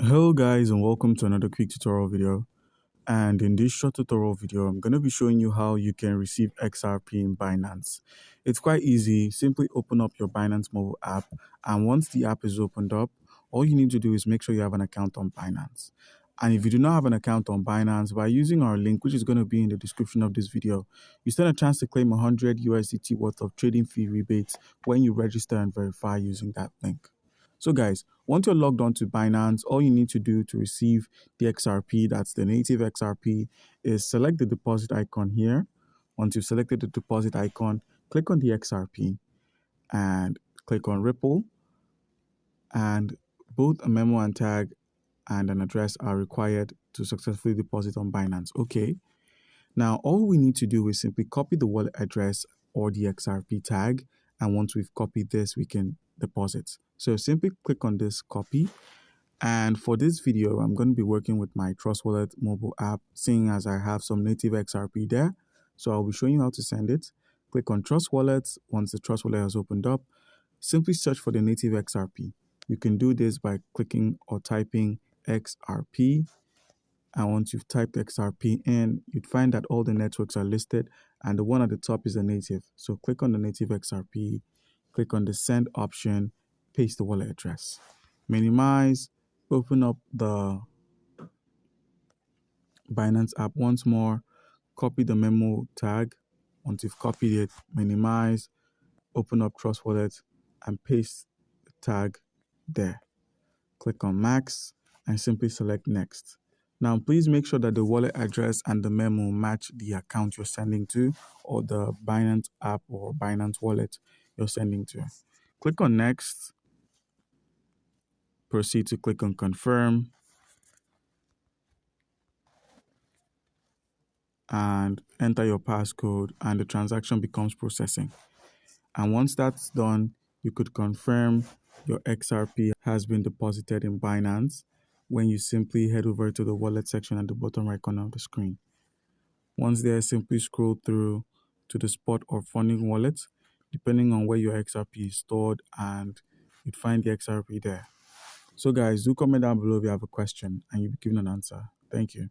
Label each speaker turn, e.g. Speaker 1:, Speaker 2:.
Speaker 1: Hello guys, and welcome to another quick tutorial video. And in this short tutorial video, I'm going to be showing you how you can receive XRP in Binance. It's quite easy. Simply open up your Binance mobile app, and once the app is opened up, all you need to do is make sure you have an account on Binance. And if you do not have an account on Binance, by using our link, which is going to be in the description of this video, you stand a chance to claim 100 USDT worth of trading fee rebates when you register and verify using that link. So guys, once you're logged on to Binance, all you need to do to receive the XRP, that's the native XRP, is select the deposit icon here. Once you've selected the deposit icon, click on the XRP and click on Ripple. And both a memo and tag and an address are required to successfully deposit on Binance. Okay. Now, all we need to do is simply copy the wallet address or the XRP tag. And once we've copied this, we can deposit. So simply click on this copy. And for this video, I'm going to be working with my Trust Wallet mobile app, seeing as I have some native XRP there. So I'll be showing you how to send it. Click on Trust Wallet. Once the Trust Wallet has opened up, simply search for the native XRP. You can do this by clicking or typing XRP. And once you've typed XRP in, you'd find that all the networks are listed and the one at the top is a native. So click on the native XRP, click on the send option, paste the wallet address. Minimize, open up the Binance app once more, copy the memo tag. Once you've copied it, minimize, open up Trust Wallet and paste the tag there. Click on Max and simply select Next. Now, please make sure that the wallet address and the memo match the account you're sending to or the Binance app or Binance wallet you're sending to. Click on Next. Proceed to click on Confirm. And enter your passcode and the transaction becomes processing. And once that's done, you could confirm your XRP has been deposited in Binance when you simply head over to the wallet section at the bottom right corner of the screen. Once there, simply scroll through to the spot or funding wallet, depending on where your XRP is stored, and you'd find the XRP there. So guys, do comment down below if you have a question and you'll be given an answer. Thank you.